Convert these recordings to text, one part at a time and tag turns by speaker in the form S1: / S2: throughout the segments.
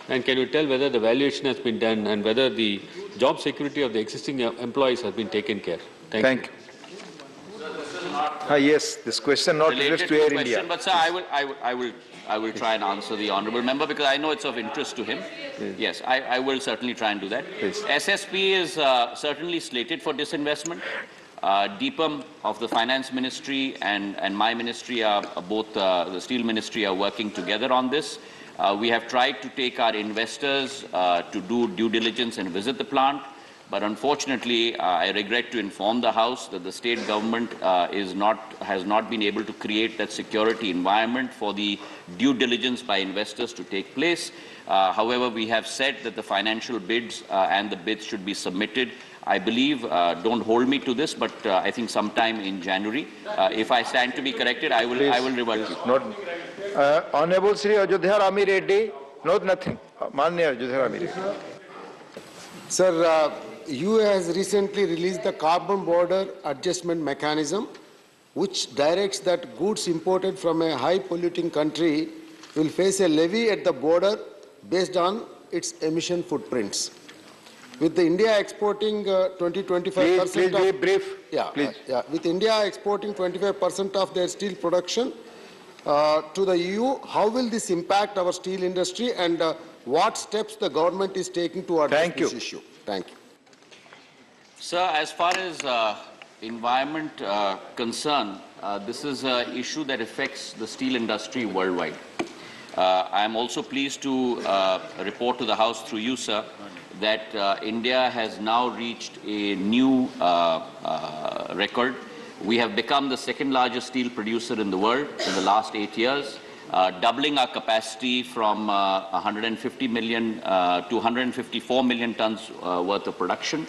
S1: And can you tell whether the valuation has been done and whether the job security of the existing employees has been taken care? Thank you.
S2: Yes, this question not related to Air India.
S3: But sir, I will try and answer the honourable member because I know it's of interest to him. Yes, I will certainly try and do that.
S2: Please.
S3: SSP is certainly slated for disinvestment. DPM of the Finance Ministry and my ministry are both the Steel Ministry are working together on this. We have tried to take our investors to do due diligence and visit the plant. But unfortunately, I regret to inform the House that the state government has not been able to create that security environment for the due diligence by investors to take place. However, we have said that the financial bids and the bids should be submitted. I believe, don't hold me to this, but I think sometime in January. If I stand to be corrected, I will revert you.
S2: Not, Honorable Sri Ajodhya Rami Reddy, nothing. Manya Ajodhya Rami Reddy.
S4: Sir, you has recently released the carbon border adjustment mechanism, which directs that goods imported from a high polluting country will face a levy at the border based on its emission footprints. With the India exporting 25%,
S2: please be brief.
S4: With India exporting 25% of their steel production to the EU, how will this impact our steel industry, and what steps the government is taking to address this issue? Thank you.
S3: Sir, as far as environment concerned, this is an issue that affects the steel industry worldwide. I am also pleased to report to the House through you, sir, that India has now reached a new record. We have become the second largest steel producer in the world in the last 8 years, doubling our capacity from 150 million to 154 million tons worth of production.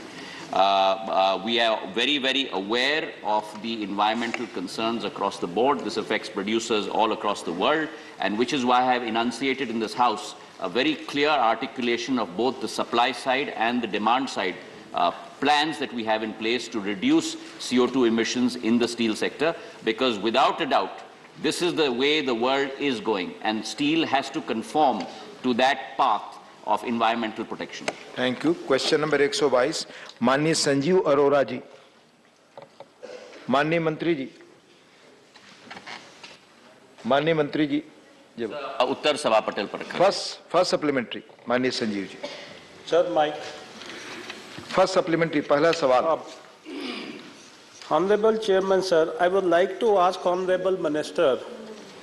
S3: We are very, very aware of the environmental concerns across the board. This affects producers all across the world, and which is why I have enunciated in this House a very clear articulation of both the supply side and the demand side plans that we have in place to reduce CO2 emissions in the steel sector, because without a doubt, this is the way the world is going, and steel has to conform to that path of environmental protection.
S2: Thank you. Question number 122, Mani Sanjeev Arora ji. Mani Mantri ji. Mani Mantri ji.
S3: Uttar Sabha Patel par
S2: First supplementary, Mani Sanjeev ji.
S5: Sir, Mike.
S2: First supplementary, pehla sawal.
S5: Honorable Chairman, sir, I would like to ask Honorable Minister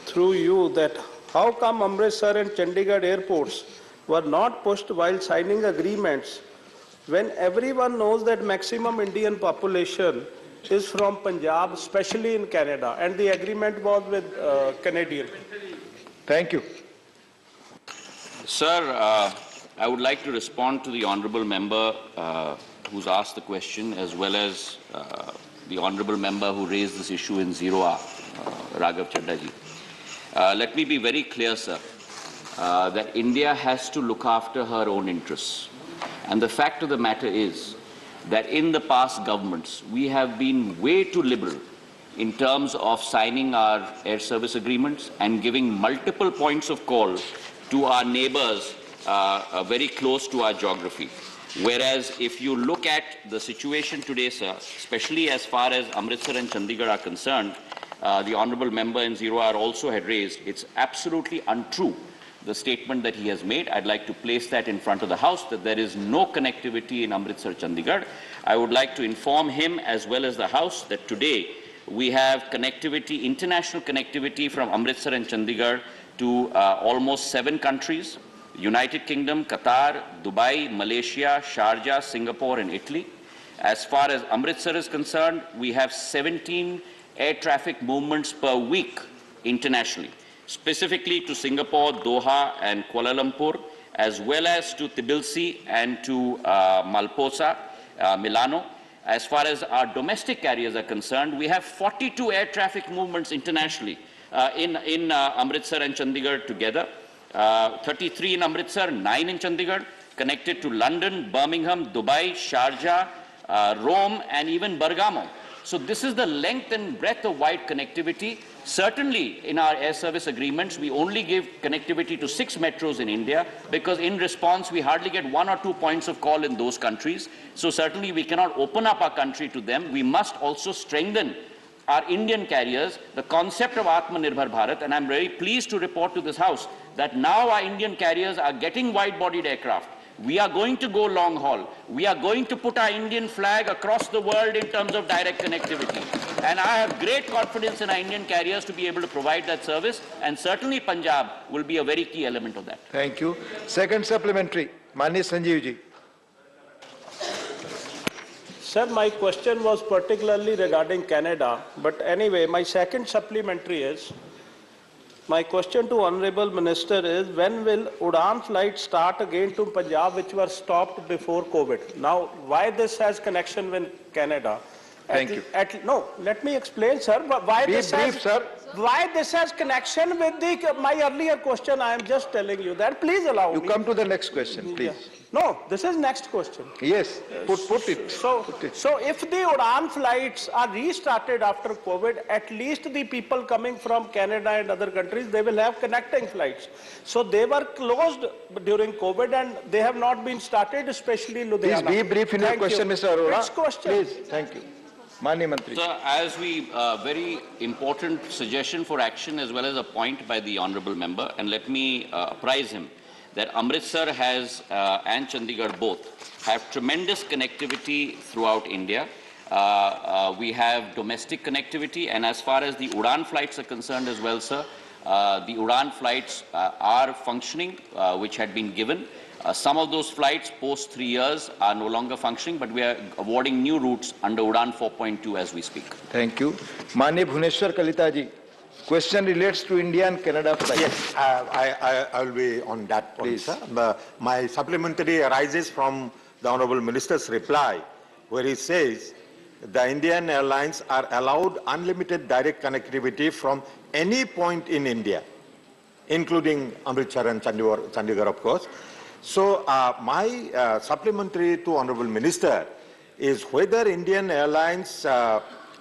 S5: through you that how come Amritsar and Chandigarh airports were not pushed while signing agreements when everyone knows that maximum Indian population is from Punjab, especially in Canada, and the agreement was with Canadian.
S2: Thank you.
S3: Sir, I would like to respond to the honourable member who's asked the question, as well as the honourable member who raised this issue in 0R, Raghav Chadda ji. Let me be very clear, sir, that India has to look after her own interests. And the fact of the matter is that in the past governments, we have been way too liberal in terms of signing our air service agreements and giving multiple points of call to our neighbors very close to our geography. Whereas if you look at the situation today, sir, especially as far as Amritsar and Chandigarh are concerned, the honourable member in 0R also had raised, it's absolutely untrue, the statement that he has made. I'd like to place that in front of the House, that there is no connectivity in Amritsar, Chandigarh. I would like to inform him as well as the House that today we have connectivity, international connectivity from Amritsar and Chandigarh to almost 7 countries: United Kingdom, Qatar, Dubai, Malaysia, Sharjah, Singapore and Italy. As far as Amritsar is concerned, we have 17 air traffic movements per week internationally, specifically to Singapore, Doha and Kuala Lumpur, as well as to Tbilisi and to Malposa, Milano. As far as our domestic carriers are concerned, we have 42 air traffic movements internationally in Amritsar and Chandigarh together. 33 in Amritsar, 9 in Chandigarh, connected to London, Birmingham, Dubai, Sharjah, Rome and even Bergamo. So this is the length and breadth of wide connectivity. Certainly, in our air service agreements, we only give connectivity to 6 metros in India because in response, we hardly get 1 or 2 points of call in those countries. So certainly, we cannot open up our country to them. We must also strengthen our Indian carriers, the concept of Atmanirbhar Bharat, and I'm very pleased to report to this House that now our Indian carriers are getting wide-bodied aircraft. We are going to go long haul. We are going to put our Indian flag across the world in terms of direct connectivity. And I have great confidence in our Indian carriers to be able to provide that service, and certainly Punjab will be a very key element of that.
S2: Thank you. Second supplementary, Mani Sanjeev ji.
S5: Sir, my question was particularly regarding Canada, but anyway, my second supplementary is, my question to Honorable Minister is, when will Udan flights start again to Punjab, which were stopped before COVID? Now, why this has connection with Canada?
S2: Thank you.
S5: No, let me explain, sir. Why this has connection with my earlier question? I am just telling you that. Please allow me.
S2: You come to the next question, please.
S5: No, this is next question.
S2: Yes, put it.
S5: So if the Udan flights are restarted after COVID, at least the people coming from Canada and other countries, they will have connecting flights. So they were closed during COVID and they have not been started, especially Ludhiana.
S2: Please be brief in your question, Mr. Arora.
S5: Next question.
S2: Please, thank you. Mani Mantri.
S3: So, as we, very important suggestion for action as well as a point by the Honourable Member, and let me apprise him that Amritsar has, and Chandigarh both, have tremendous connectivity throughout India. We have domestic connectivity, and as far as the Udan flights are concerned as well, sir, the Udan flights are functioning, which had been given. Some of those flights post 3 years are no longer functioning, but we are awarding new routes under Udan 4.2 as we speak.
S2: Thank you. Mani Bhuneshwar Kalita ji. Question relates to India and Canada flights.
S6: Yes, I will be on that point, sir. My supplementary arises from the Honourable Minister's reply, where he says the Indian airlines are allowed unlimited direct connectivity from any point in India, including Amritsar and Chandigarh, of course. So my supplementary to Honourable Minister is whether Indian Airlines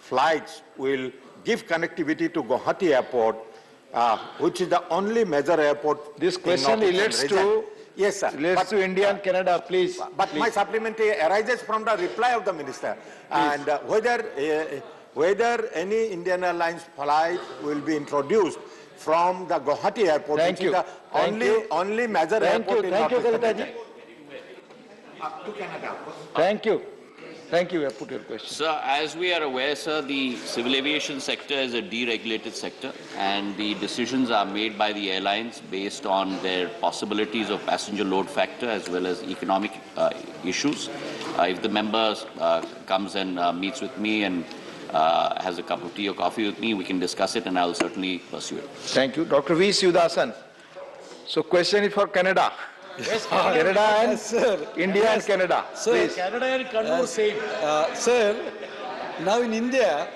S6: flights will give connectivity to Guwahati Airport, which is the only major airport.
S2: This question relates to,
S6: yes, sir.
S2: Relates to India and Canada, please.
S6: But
S2: please.
S6: My supplementary arises from the reply of the Minister, and whether any Indian Airlines flight will be introduced from the Guwahati Airport,
S2: Thank
S6: which
S2: you.
S6: is the only major airport in
S2: Thank you,
S6: North
S2: Kalita ji.
S6: to Canada.
S2: Thank you. Thank you. Put your question.
S3: Sir, as we are aware, sir, the civil aviation sector is a deregulated sector, and the decisions are made by the airlines based on their possibilities of passenger load factor as well as economic issues. If the member comes and meets with me and has a cup of tea or coffee with me, we can discuss it, and I will certainly pursue it.
S2: Thank you. Dr. V. Sivasan. So question is for Canada.
S7: Yes,
S2: Canada and
S7: yes, sir.
S2: India
S7: Yes.
S2: and Canada.
S7: Sir,
S2: Please.
S7: Canada and Canada same. Sir, now in India,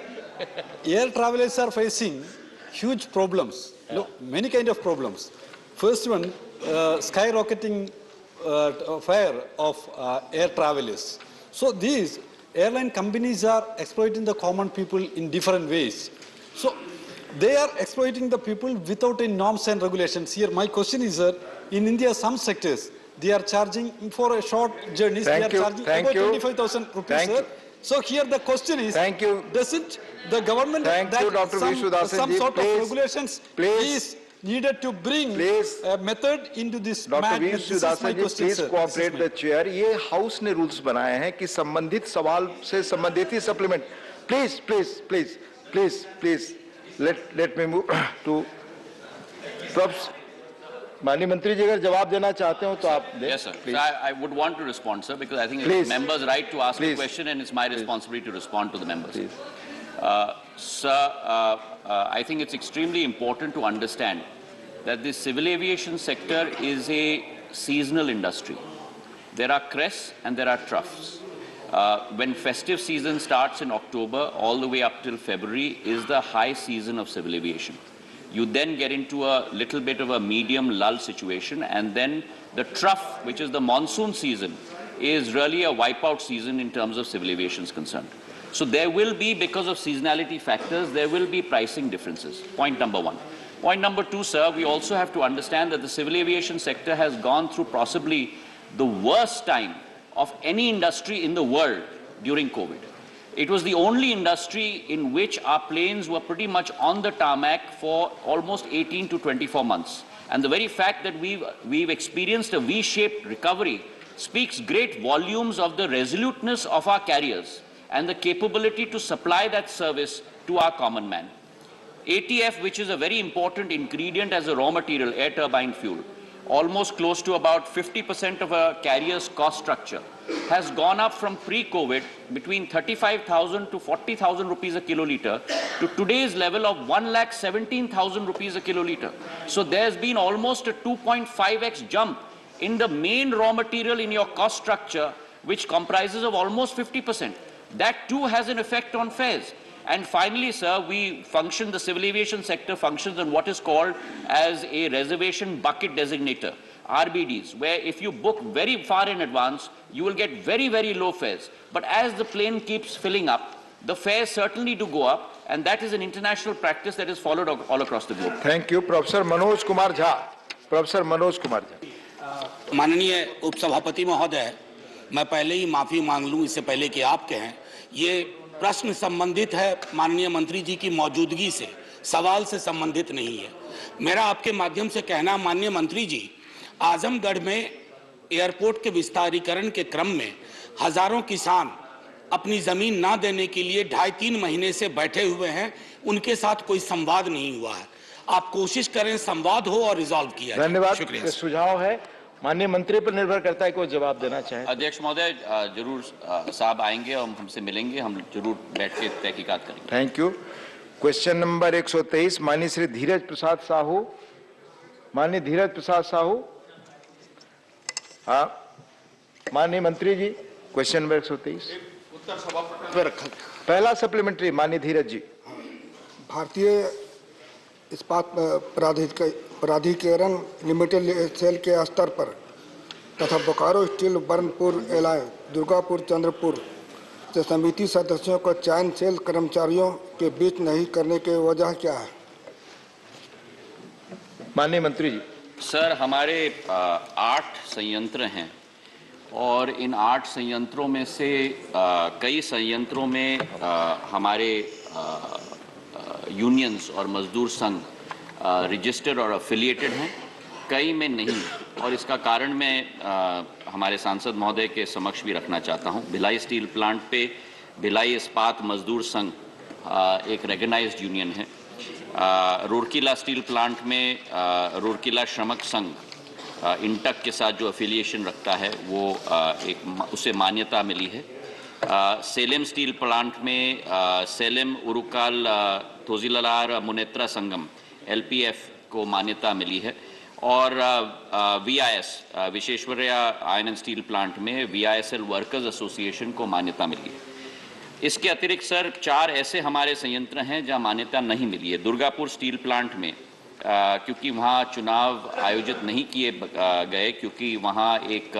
S7: air travelers are facing huge problems. Many kind of problems. First one, skyrocketing fare of air travelers. So these airline companies are exploiting the common people in different ways. So they are exploiting the people without any norms and regulations. Here, my question is, sir, in India, some sectors, they are charging for a short journeys, they are charging about 25,000 rupees, sir. So here the question is, doesn't the government some sort of regulations is needed to bring a method into this madness? This is my question,
S2: please
S7: sir.
S2: cooperate the chair. ये house ने rules बनाए हैं कि संबंधित सवाल से संबंधित ही supplement. Please, let me move to Probs. माननीय मंत्री जी अगर जवाब देना चाहते हो तो आप दें.
S3: Yes, sir. So I would want to respond, sir, because I think it's members' right to ask a question, and it's my responsibility to respond to the members. Sir, I think it's extremely important to understand that the civil aviation sector is a seasonal industry. There are crests and there are troughs. When festive season starts in October, all the way up till February is the high season of civil aviation. You then get into a little bit of a medium lull situation, and then the trough, which is the monsoon season, is really a wipeout season in terms of civil aviation is concerned. So there will be, because of seasonality factors, there will be pricing differences. Point number one. Point number two, sir, we also have to understand that the civil aviation sector has gone through possibly the worst time of any industry in the world during COVID. It was the only industry in which our planes were pretty much on the tarmac for almost 18 to 24 months. And the very fact that we've experienced a V-shaped recovery speaks great volumes of the resoluteness of our carriers and the capability to supply that service to our common man. ATF, which is a very important ingredient as a raw material, air turbine fuel, almost close to about 50% of a carrier's cost structure, has gone up from pre-COVID between 35,000 to 40,000 rupees a kiloliter to today's level of 1,17,000 rupees a kiloliter. So there's been almost a 2.5x jump in the main raw material in your cost structure, which comprises of almost 50%. That too has an effect on fares. And finally, sir, the civil aviation sector functions on what is called as a reservation bucket designator, RBDs, where if you book very far in advance, you will get very, very low fares. But as the plane keeps filling up, the fares certainly do go up, and that is an international practice that is followed all across the globe.
S2: Thank you. Professor Manoj Kumar Jha. Professor Manoj Kumar Jha.
S8: माननीय उपसभापति महोदय, मैं पहले ही माफी मांग लूं इससे पहले कि आप कहें। ये प्रश्न संबंधित है माननीय मंत्री जी की मौजूदगी से, सवाल से संबंधित नहीं है। मेरा आपके माध्यम से कहना, माननीय मंत्री जी, आजमगढ़ में एयरपोर्ट के विस्तारीकरण के क्रम में हजारों किसान अपनी जमीन ना देने के लिए 2.5-3 महीने से बैठे हुए हैं, उनके साथ कोई संवाद नहीं हुआ है। आप कोशिश करें संवाद हो और रिजॉल्व किया जाए।
S2: धन्यवाद। सुझाव है, माननीय मंत्री पर निर्भर करता है कि वो जवाब देना चाहे।
S3: अध्यक्ष महोदय, जरूर साहब आएंगे और हमसे मिलेंगे, हम जरूर बैठ के तहकीकात करेंगे।
S2: Thank you. क्वेश्चन नंबर 123, माननीय श्री धीरज प्रसाद साहू। माननीय धीरज प्रसाद साहू। हाँ, माननीय मंत्री जी, क्वेश्चन नंबर 123
S4: उत्तर सभापति पर रखा।
S2: पहला सप्लीमेंट्री, माननीय धीरज जी।
S9: भारतीय इस्पात प्राधिकरण लिमिटेड सेल के स्तर पर तथा बोकारो स्टील बर्नपुर एलाय दुर्गापुर चंद्रपुर से समिति सदस्यों का चयन सेल कर्मचारियों के बीच नहीं करने की वजह क्या है?
S2: माननीय मंत्री जी।
S3: सर, हमारे 8 संयंत्र हैं और इन 8 संयंत्रों में से कई संयंत्रों में हमारे यूनियंस और मजदूर संघ रजिस्टर्ड और एफिलिएटेड हैं, कई में नहीं। और इसका कारण मैं हमारे सांसद महोदय के समक्ष भी रखना चाहता हूं। भिलाई स्टील प्लांट पे भिलाई इस्पात मजदूर संघ एक रेगनाइज्ड यूनियन है। रूरकेला स्टील प्लांट में रूरकेला श्रमिक संघ इंटक के साथ जो एफिलिएशन रखता है वो उसे मान्यता मिली है। सेलेम स्टील प्लांट में सेलेम उरुकाल थोजिलार मुनेत्रा संगम LPF को मान्यता मिली है। और VIS Visvesvaraya iron and steel plant में VISL वर्कर्स एसोसिएशन को मान्यता मिली है। इसके अतिरिक्त सर 4 ऐसे हमारे संयंत्र हैं जहां मान्यता नहीं मिली है। दुर्गापुर स्टील प्लांट में क्योंकि वहां चुनाव आयोजित नहीं किए गए, क्योंकि वहां एक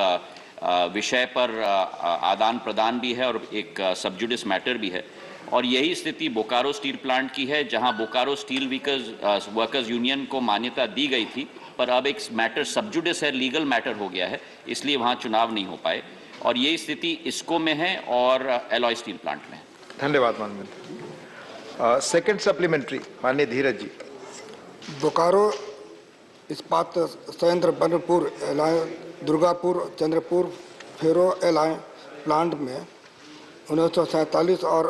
S3: विषय पर आदान प्रदान भी है और एक सबजुडिस मैटर भी है। और यही स्थिति बोकारो स्टील प्लांट की है, जहां बोकारो स्टील वर्कर्स यूनियन को मान्यता दी गई थी, पर अब एक मैटर सबजुडिस है, लीगल मैटर हो गया है, इसलिए वहां चुनाव नहीं हो पाए। और यही स्थिति इसको में है और एलॉय स्टील प्लांट में है।
S2: धन्यवाद माननीय मंत्री। सेकंड सप्लीमेंट्री, माननीय धीरज जी।
S9: बोकारो इस्पात संयंत्र बर्नपुर एलाय दुर्गापुर चंद्रपुर फेरो एलाय प्लांट में 1947 और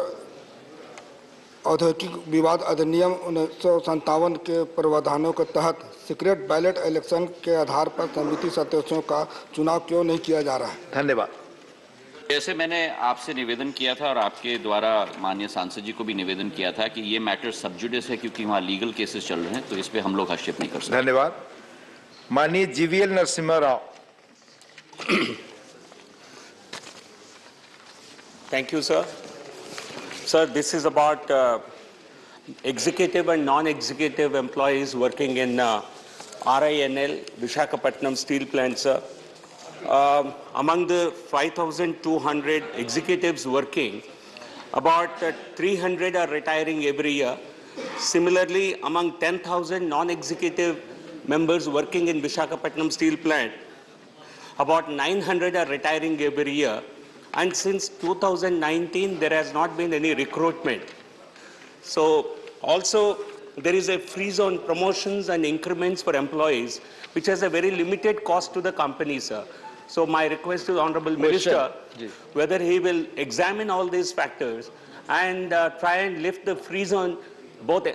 S9: औद्योगिक विवाद अधिनियम 1957 के प्रावधानों के तहत सीक्रेट बैलेट इलेक्शन के आधार पर समिति सदस्यों का चुनाव क्यों नहीं किया जा रहा है?
S2: धन्यवाद।
S3: जैसे मैंने आपसे निवेदन किया था और आपके द्वारा माननीय सांसद जी को भी निवेदन किया था कि ये मैटर सबजुडिस है, क्योंकि वहाँ लीगल केसेस चल रहे हैं, तो इस पे हम लोग हस्तक्षेप नहीं कर सकते।
S2: धन्यवाद। माननीय GVL Narasimha Rao.
S10: Thank you, sir. Sir, this is about executive and non-executive employees working in RINL, Visakhapatnam Steel Plant, sir. Among the 5,200 executives working, About 300 are retiring every year. Similarly, among 10,000 non-executive members working in Visakhapatnam Steel Plant, about 900 are retiring every year. And since 2019, there has not been any recruitment. So also, there is a freeze on promotions and increments for employees, which has a very limited cost to the company, sir. So my request to the Honorable Minister, whether he will examine all these factors and try and lift the freeze on both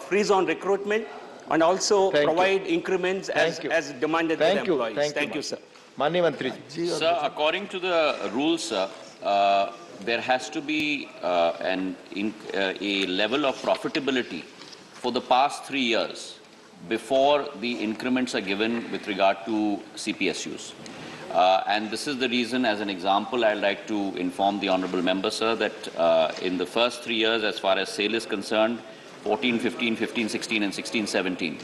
S10: freeze on recruitment and also provide increments as demanded by the employees. Thank you, sir.
S2: माननीय मंत्री जी।
S3: Sir, according to the rules, sir, there has to be a level of profitability for the past 3 years before the increments are given with regard to CPSUs. And this is the reason, as an example, I'd like to inform the honorable member, sir, that in the first 3 years, as far as sale is concerned, 14, 15, 15, 16, and 16, 17,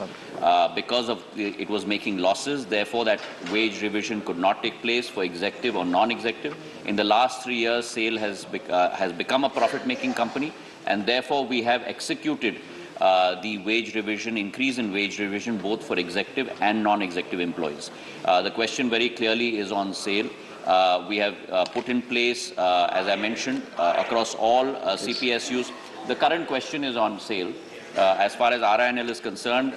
S3: because of it was making losses, therefore that wage revision could not take place for executive or non-executive. In the last 3 years, SAIL has become a profit-making company, and therefore we have executed the wage revision, increase in wage revision, both for executive and non-executive employees. The question very clearly is on SAIL. We have put in place, as I mentioned, across all CPSUs. The current question is on SAIL. As far as RINL is concerned,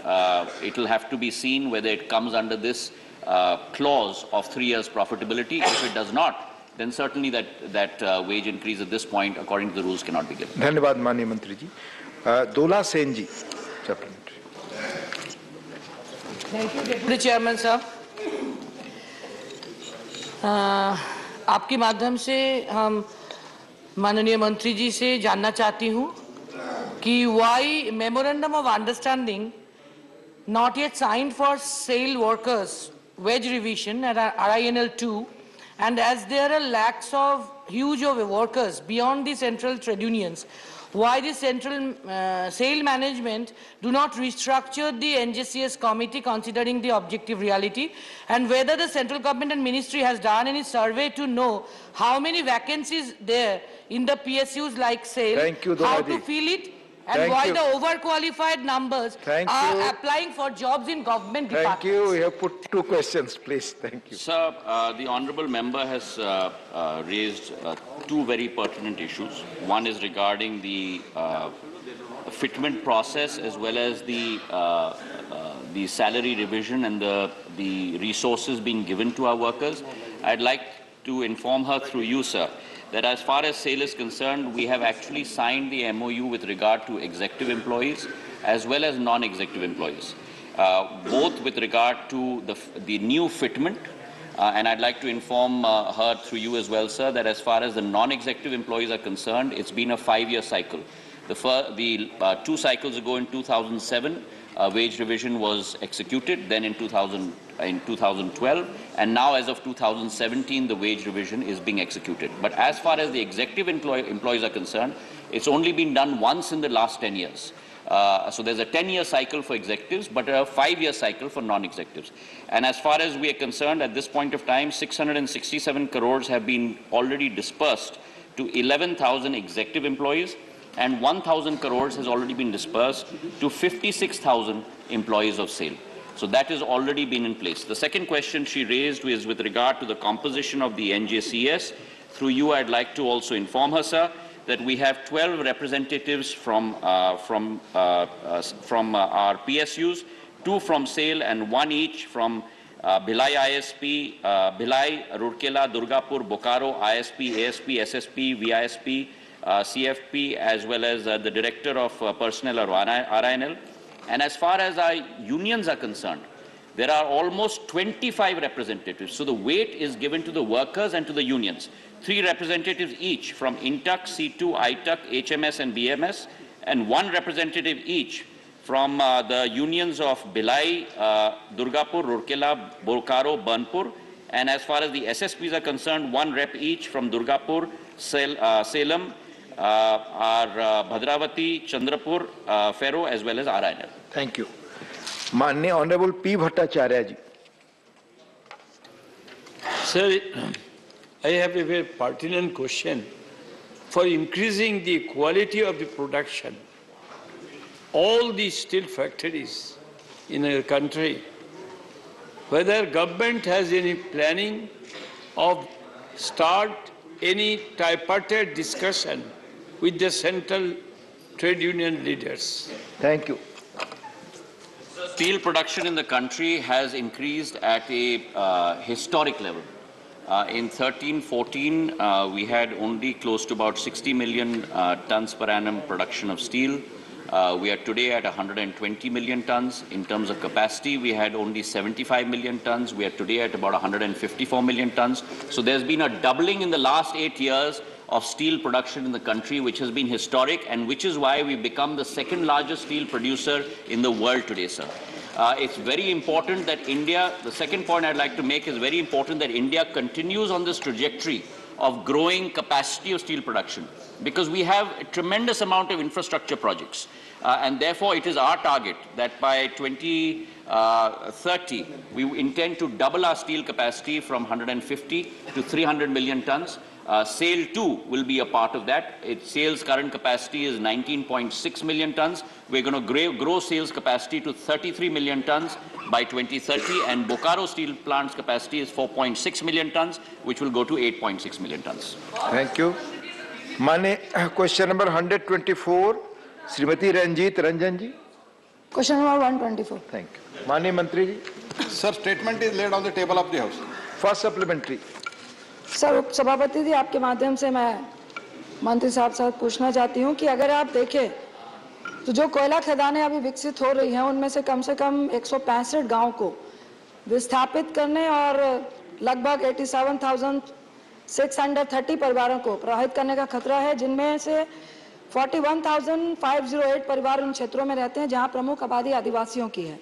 S3: it will have to be seen whether it comes under this clause of 3 years profitability. If it does not, then certainly that wage increase at this point, according to the rules, cannot be given.
S2: धन्यवाद माननीय मंत्री जी। Dola Sen ji, supplementary.
S11: Thank you deputy chairman साहब। आपके माध्यम से हम माननीय मंत्री जी से जानना चाहती हूँ कि why memorandum of understanding not yet signed for SAIL workers wage revision at RINL 2, and as there are lacks of huge of workers beyond the central trade unions, why the central SAIL management do not restructure the NJCS committee considering the objective reality, and whether the central government and ministry has done any survey to know how many vacancies there in the PSUs like SAIL, how to fill it, and why the overqualified numbers are applying for jobs in government departments.
S2: Thank you. You have put 2 questions, please. Thank you.
S3: Sir, the honorable member has raised 2 very pertinent issues. One is regarding the fitment process, as well as the salary revision and the resources being given to our workers. I'd like to inform her through you, sir, that as far as SAIL is concerned, we have actually signed the MOU with regard to executive employees as well as non-executive employees, both with regard to the new fitment, and I'd like to inform her through you as well, sir, that as far as the non-executive employees are concerned, it's been a 5-year cycle. The 2 cycles ago in 2007, wage revision was executed, then in 2012, and now as of 2017, the wage revision is being executed. But as far as the executive employees are concerned, it's only been done once in the last 10 years. So there's a 10-year cycle for executives, but a 5-year cycle for non-executives. And as far as we are concerned, at this point of time, 667 crores have been already dispersed to 11,000 executive employees, and 1,000 crores has already been dispersed to 56,000 employees of SAIL. So that has already been in place. The second question she raised is with regard to the composition of the NJCS. Through you, I'd like to also inform her, sir, that we have 12 representatives from our PSUs, 2 from SAIL and 1 each from Bhilai ISP, Bhilai, Rourkela, Durgapur, Bokaro, ISP, ASP, SSP, VISP, CFP, as well as the Director of Personnel or RINL. And as far as our unions are concerned, there are almost 25 representatives. So the weight is given to the workers and to the unions. 3 representatives each from INTUC, C2, ITUC, HMS and BMS, and 1 representative each from the unions of Bhilai, Durgapur, Rourkela, Bokaro, Burnpur. And as far as the SSPs are concerned, 1 rep each from Durgapur, Salem, our Bhadravati, Chandrapur, Fero, as well as RINL.
S2: Thank you. माननीय honourable P. Bhattacharya ji.
S12: Sir, I have a very pertinent question. for increasing the quality of the production. All the steel factories in our country, whether government has any planning of start any tripartite discussion with the central trade union leaders.
S2: Thank you.
S3: Steel production in the country has increased at a historic level. In 13-14, we had only close to about 60 million tons per annum production of steel. We are today at 120 million tons. In terms of capacity, we had only 75 million tons. We are today at about 154 million tons. So there's been a doubling in the last 8 years of steel production in the country, which has been historic, and which is why we've become the second largest steel producer in the world today, sir. It's very important that India, the second point I'd like to make is very important that India continues on this trajectory of growing capacity of steel production, because we have a tremendous amount of infrastructure projects. And therefore, it is our target that by 2030, we intend to double our steel capacity from 150 to 300 million tons. SAIL 2 will be a part of that. SAIL's current capacity is 19.6 million tons. We're going to grow SAIL's capacity to 33 million tons by 2030, and Bokaro Steel Plant's capacity is 4.6 million tons, which will go to 8.6 million tons.
S2: Thank you. Question number 124, Srimati Ranjan ji.
S13: Question number 124.
S2: Thank you. Mani Mantri ji.
S14: Sir, statement is laid on the table of the House.
S2: First supplementary.
S13: Sir उप सभापति जी, आपके माध्यम से मैं मंत्री साहब से पूछना चाहती हूं कि अगर आप देखें तो जो कोयला खदानें अभी विकसित हो रही हैं, उनमें से कम 165 गांव को विस्थापित करने और लगभग 87,630 परिवारों को प्रभावित करने का खतरा है, जिनमें से 41,508 परिवार उन क्षेत्रों में रहते हैं जहां प्रमुख आबादी आदिवासियों की है।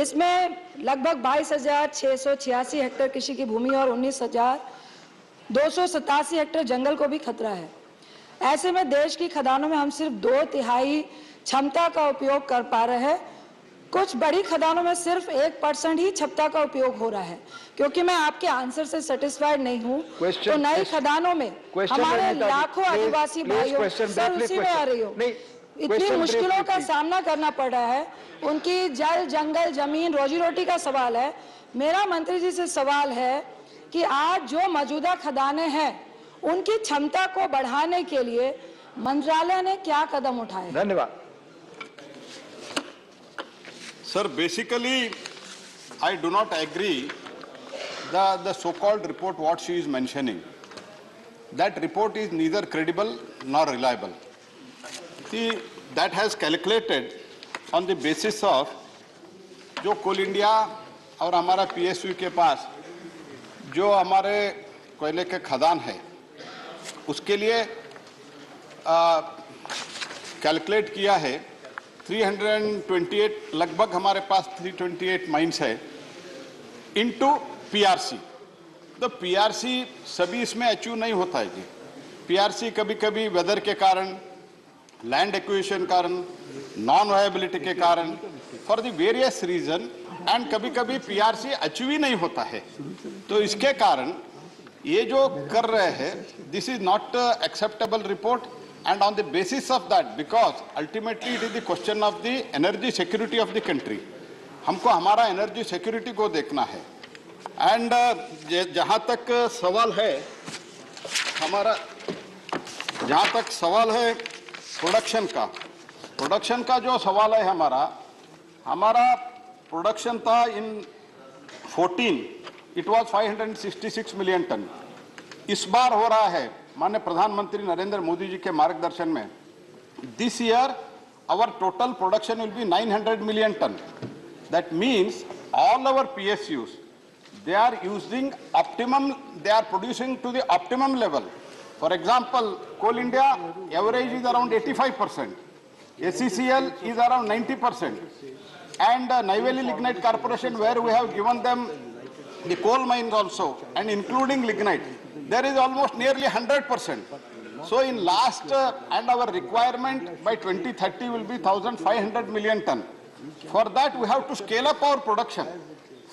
S13: इसमें लगभग 22,686 हेक्टेयर कृषि की भूमि और 19,287 हेक्टेयर जंगल को भी खतरा है। ऐसे में देश की खदानों में हम सिर्फ 2/3 क्षमता का उपयोग कर पा रहे हैं। कुछ बड़ी खदानों में सिर्फ 1% ही क्षमता का उपयोग हो रहा है। क्योंकि मैं आपके आंसर से सेटिस्फाइड नहीं हूं, तो नई खदानों में हमारे लाखों आदिवासी भाइयों, सर उसी में आ रही हो, इतनी मुश्किलों का सामना करना पड़ रहा है। उनकी जल, जंगल, जमीन, रोजी रोटी का सवाल है। मेरा मंत्री जी से सवाल है कि आज जो मौजूदा खदानें हैं, उनकी क्षमता को बढ़ाने के लिए मंत्रालय ने क्या कदम उठाए?
S2: धन्यवाद।
S14: Sir, basically, I do not agree the so-called report what she is mentioning. That report is neither credible nor reliable. See, that has calculated on the basis of जो कोल इंडिया और हमारा PSU के पास जो हमारे कोयले के खदान है, उसके लिए कैलकुलेट किया है 328, लगभग हमारे पास 328 माइंस है इनटू PRC। तो PRC सभी इसमें अचीव नहीं होता है जी। PRC कभी कभी वेदर के कारण, लैंड एक्विजिशन कारण, नॉन वायबिलिटी के कारण, for the various reason, and कभी कभी PRC अचीव ही नहीं होता है। तो इसके कारण ये जो कर रहे हैं, this is not acceptable report, and on the basis of that, because ultimately it is the question of the energy security of the country, हमको हमारा energy security को देखना है। and जहाँ तक सवाल है हमारा, जहाँ तक सवाल है प्रोडक्शन का जो सवाल है हमारा प्रोडक्शन था इन 14 it was 566 million ton। इस बार हो रहा है माननीय प्रधानमंत्री नरेंद्र मोदी जी के मार्गदर्शन में, this year our total production will be 900 million ton। That means all our PSUs they are using optimum, they are producing to the optimum level। For example, Coal India average is around 85%, ACCL is around 90%, and Neyveli Lignite Corporation, where we have given them the coal mines also, and including lignite, there is almost nearly 100%. So in last, and our requirement by 2030 will be 1,500 million ton. For that, we have to scale up our production.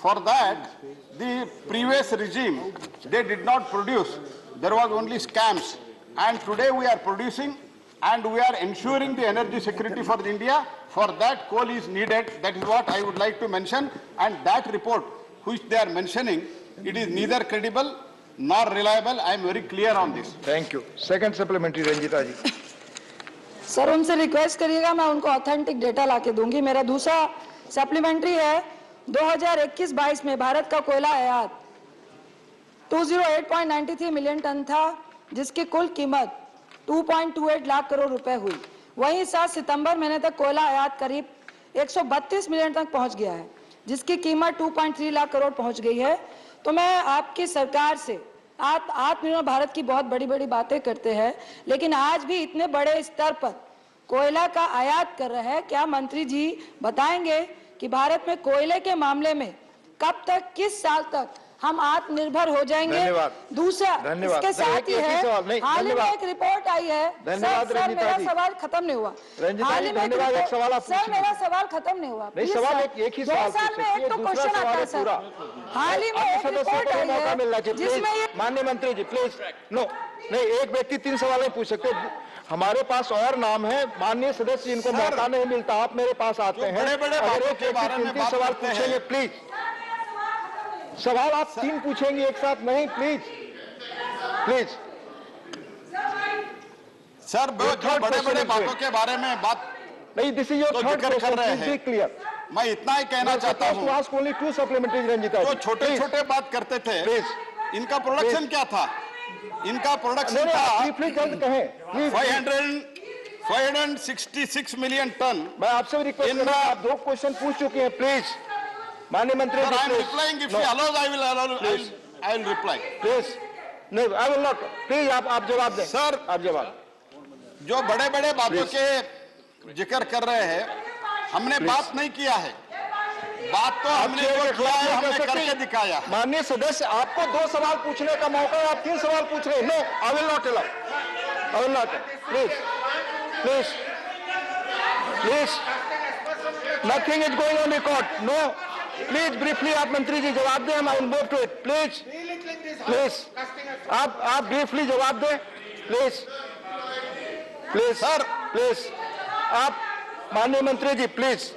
S14: For that, the previous regime, they did not produce. There was only scams. and today we are producing and we are ensuring the energy security for India. For that, coal is needed. That is what I would like to mention. And that report, which they are mentioning, it is neither credible nor reliable. I am very clear on this.
S2: Thank you. Second supplementary, Ranjita ji.
S13: Sir उनसे request करिएगा, मैं उनको authentic data लाके दूंगी। मेरा दूसरा supplementary है, 2021-22 में भारत का कोयला आयात 208.93 मिलियन टन था, जिसकी कुल कीमत 2.28 लाख करोड़ रुपए हुई। वहीं 7 सितंबर महीने तक कोयला आयात करीब 132 मिलियन तक पहुंच गया है, जिसकी कीमत 2.3 लाख करोड़ पहुंच गई है। तो मैं आपकी सरकार से, आप आत्मनिर्भर भारत की बहुत बड़ी बड़ी बातें करते हैं, लेकिन आज भी इतने बड़े स्तर पर कोयला का आयात कर रहे हैं। क्या मंत्री जी बताएंगे कि भारत में कोयले के मामले में कब तक, किस साल तक हम आत्मनिर्भर हो जाएंगे? दूसरा, इसके साथ ही है, हाल ही में एक रिपोर्ट आई है। सर मेरा सवाल खत्म नहीं हुआ। हाल ही में सर मेरा सवाल खत्म नहीं हुआ।
S2: सवाल एक ही
S13: 2 साल में एक तो क्वेश्चन आता है सर। हाल ही में एक रिपोर्ट आई है जिसमें
S2: माननीय मंत्री जी प्लीज, नो नहीं, एक व्यक्ति 3 सवाल नहीं पूछ सकते। हमारे पास और नाम है, माननीय सदस्य जिनको मौका नहीं मिलता, आप मेरे पास आते हैं, अगर एक व्यक्ति 3 सवाल पूछेंगे प्लीज। सवाल आप 3 पूछेंगे एक साथ नहीं, प्लीज प्लीज।
S14: सर जो बड़े बड़े बातों के बारे में बात
S2: नहीं, this is your third question, please be clear.
S14: मैं इतना ही कहना चाहता हूँ,
S2: ओनली 2 सप्लीमेंट्री रंजिता।
S14: जो छोटे छोटे बात करते थे, इनका प्रोडक्शन क्या था? इनका प्रोडक्शन था 566 मिलियन टन।
S2: मैं आपसे रिक्वेस्ट कर रहा हूं, आप 2 क्वेश्चन पूछ चुके हैं, प्लीज माननीय मंत्री।
S14: I am replying, if he allows I will reply.
S2: Please नहीं, आई विल नॉट। प्लीज आप जवाब दें
S14: सर।
S2: आप जवाब।
S14: जो बड़े बड़े बातों के जिक्र कर रहे हैं, हमने बात नहीं किया है। बात तो हमने जो किया है, हमने करके दिखाया।
S2: माननीय सदस्य, आपको 2 सवाल पूछने का मौका है, आप 3 सवाल पूछ रहे हैं। No, I will not allow, I will not. Please please please, nothing is going on record. No, please briefly आप मंत्री जी जवाब दें, I will move to it. Please please आप ब्रीफली जवाब दें प्लीज प्लीज। सर प्लीज आप, माननीय मंत्री जी प्लीज,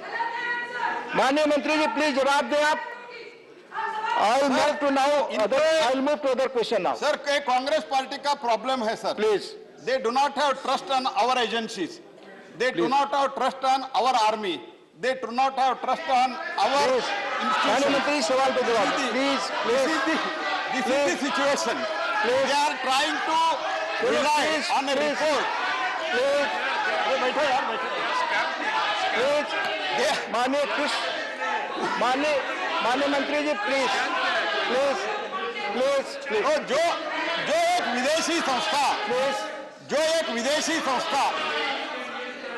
S2: माननीय मंत्री जी प्लीज जवाब दें आप। I will move to now other, I will move to other question now.
S14: Sir, Congress party का प्रॉब्लम है sir.
S2: Please,
S14: they do not have trust on our agencies, they do not have trust on our army, they do not have trust on our institution.
S2: माननीय मंत्री सवाल पे जवाब please please.
S14: This is the situation. They are trying to rely on a report.
S2: माननीय मंत्री जी please please please please.
S14: और जो एक विदेशी संस्था,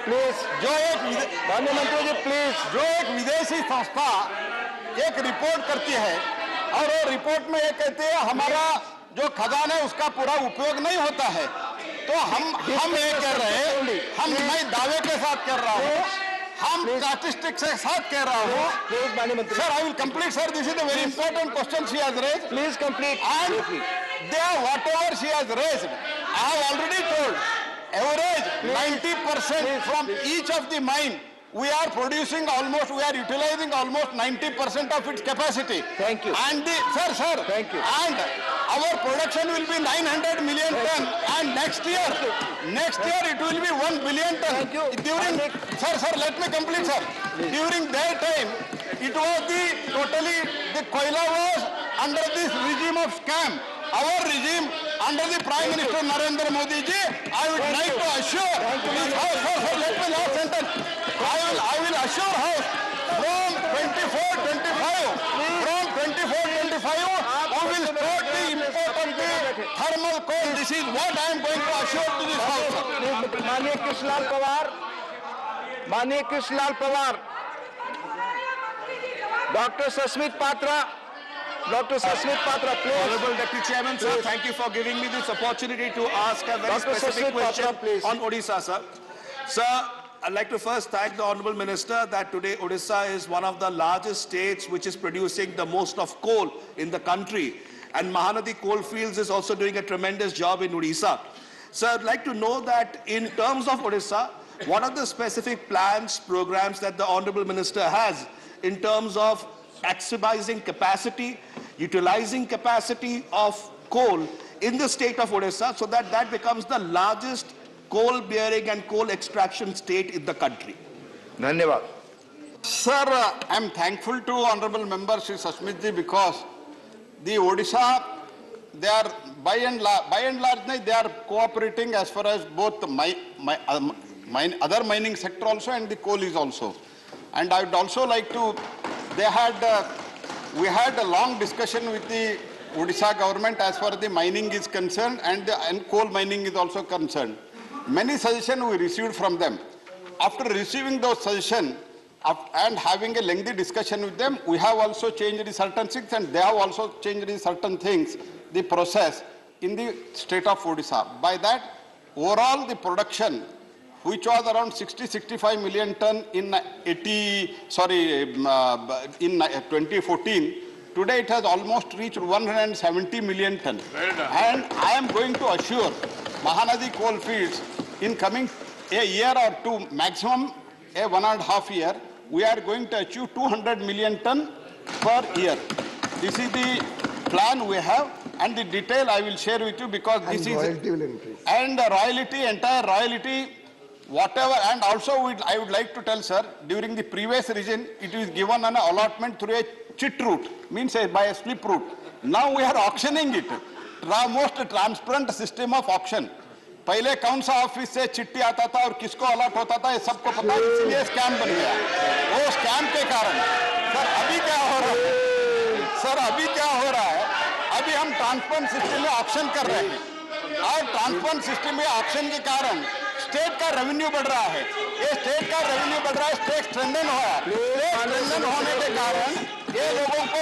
S2: प्लीज, माननीय मंत्री जी प्लीज,
S14: जो एक विदेशी संस्था एक रिपोर्ट करती है और वो रिपोर्ट में ये कहते हैं हमारा जो खजाना है उसका पूरा उपयोग नहीं होता है, तो हम ये कह रहे हैं, हम मैं दावे के साथ कर रहा हूँ, हम स्टैटिस्टिक्स के साथ कह रहा हूँ।
S2: प्लीज माननीय मंत्री।
S14: Sir, I will complete sir, this is a very important question she has raised.
S2: Please complete.
S14: And whatever she has raised, I have already told, average 90% from each of the mine. We are producing almost, we are utilizing almost 90% of its capacity.
S2: Thank you.
S14: And sir.
S2: Thank you.
S14: And our production will be 900 million ton. And next year it will be 1 billion ton.
S2: Thank you.
S14: During, sir, let me complete, sir. Please. During that time, it was the koila was under this regime of scam. Our regime, under the Prime Minister Narendra Modi ji, I would like to assure this house, sir, let me last sentence. I will assure house from 24-25, who will stop the import of the thermal coal. This is what I am going to assure to this house.
S2: माननीय Krishnalal Pawar, Dr. Sasmit Patra, please.
S15: Honorable Deputy Chairman, sir, thank you for giving me this opportunity to ask a very specific question on Odisha, sir. Sir, I'd like to first thank the Honorable Minister that today Odisha is one of the largest states which is producing the most of coal in the country. And Mahanadi Coalfields is also doing a tremendous job in Odisha. So I'd like to know that in terms of Odisha, what are the specific plans, programs that the Honorable Minister has in terms of maximizing capacity, utilizing capacity of coal in the state of Odisha so that that becomes the largest coal-bearing and coal extraction state in the country?
S2: धन्यवाद.
S14: Sir, I am thankful to Honorable Member Shri Sashmit ji because the Odisha, they are by and large, they are cooperating as far as both the other mining sector also and the coal is also. And I would also like to, we had a long discussion with the Odisha government as far as the mining is concerned and coal mining is also concerned. Many suggestions we received from them. After receiving those suggestions and having a lengthy discussion with them, we have also changed certain things and they have also changed certain things, the process in the state of Odisha. By that, overall the production, which was around 60-65 million ton in 2014, today it has almost reached 170 million ton. And I am going to assure Mahanadi coal fields in coming a year or two, maximum a 1.5 year, we are going to achieve 200 million ton per year. This is the plan we have, and the detail I will share with you because this is
S9: royalty will increase.
S14: And the royalty, entire royalty, whatever, and also I would like to tell sir, during the previous region, it is given an allotment through a chit route, means by a slip route. Now we are auctioning it, most transparent system of auction. पहले कौन सा office से चिट्ठी आता था और किसको allot होता था ये सबको पता है, इसलिए स्कैम बन गया. वो स्कैम के कारण सर अभी क्या हो रहा है, अभी हम ट्रांसपेरेंट सिस्टम में ऑक्शन कर रहे हैं और ट्रांसपेरेंट सिस्टम में ऑक्शन के कारण स्टेट का रेवेन्यू बढ़ रहा है. ये स्टेट का रेवेन्यू बढ़ रहा है, स्टेट स्ट्रेंथन हो रहा है. स्ट्रेंथन होने के कारण ये लोगों को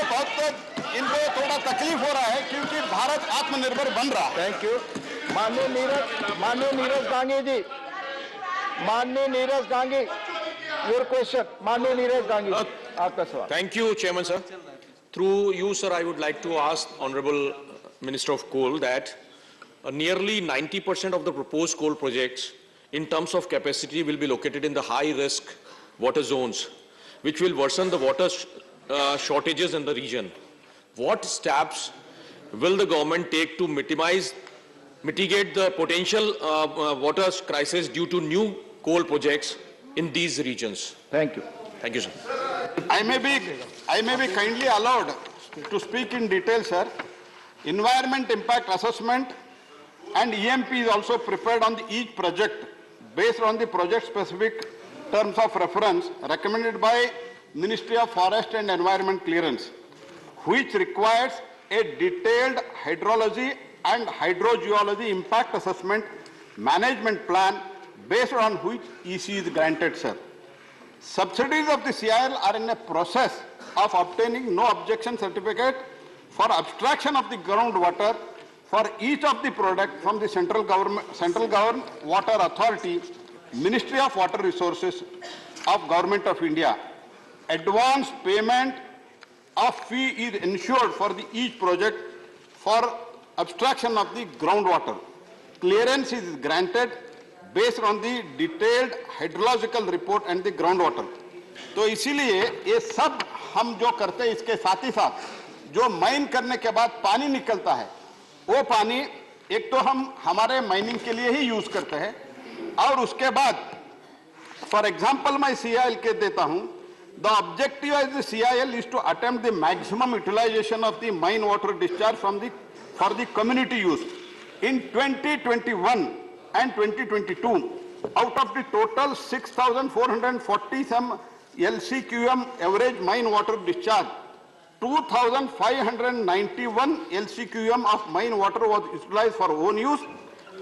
S14: इनको थोड़ा तकलीफ हो रहा है क्योंकि भारत आत्मनिर्भर बन रहा है.
S2: Thank you. माननीय नीरज गांगी जी, माननीय नीरज गांगी, योर क्वेश्चन. माननीय नीरज गांगी, आपका सवाल.
S16: Thank you, Chairman, sir. Through you, sir, I would like to ask Honorable Minister of Coal that nearly 90% of the proposed coal projects in terms of capacity will be located in the high-risk water zones, which will worsen the water shortages in the region. What steps will the government take to mitigate the potential water crisis due to new coal projects in these regions?
S2: Thank you.
S16: Thank you, sir.
S14: I may be kindly allowed to speak in detail, sir. Environment impact assessment and EMP is also prepared on each project based on the project-specific terms of reference recommended by Ministry of Forest and Environment Clearance, which requires a detailed hydrology and hydrogeology impact assessment management plan based on which EC is granted, sir. Subsidies of the CIL are in a process of obtaining no objection certificate for abstraction of the groundwater for each of the product from the central government water authority, Ministry of Water Resources of Government of India. Advance payment of fee is ensured for each project for abstraction of the groundwater. Clearance is granted based on the detailed hydrological report and the groundwater. तो इसीलिए ये सब हम जो करते हैं इसके साथ ही साथ जो माइन करने के बाद पानी निकलता है वो पानी एक तो हम हमारे माइनिंग के लिए ही यूज करते हैं और उसके बाद फॉर एग्जांपल मैं CIL के देता हूं. The objective of the CIL is to attempt the maximum utilization of the mine water discharge for the community use. In 2021 and 2022, out of the total 6,440 some LCQM average mine water discharge, 2,591 LCQM of mine water was utilized for own use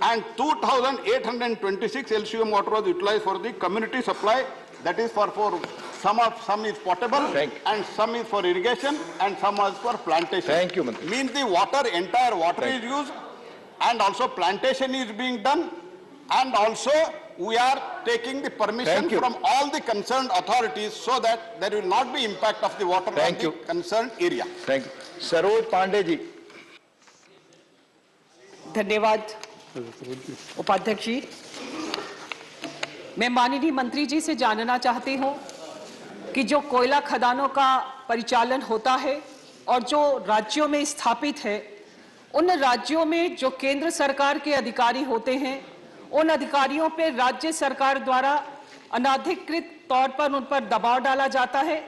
S14: and 2,826 LCQM water was utilized for the community supply. That is for some is potable and some is for irrigation and some is for plantation.
S2: Thank you, Mantri.
S14: Means the entire water is used and also plantation is being done and also we are taking the permission from all the concerned authorities so that there will not be impact of the water on the concerned area.
S2: Thank you. Saroj Pandey ji.
S17: धन्यवाद उपाध्यक्ष जी, मैं माननीय मंत्री जी से जानना चाहती हूं कि जो कोयला खदानों का परिचालन होता है और जो राज्यों में स्थापित है, उन राज्यों में जो केंद्र सरकार के अधिकारी होते हैं, उन अधिकारियों पर राज्य सरकार द्वारा अनाधिकृत तौर पर उन पर दबाव डाला जाता है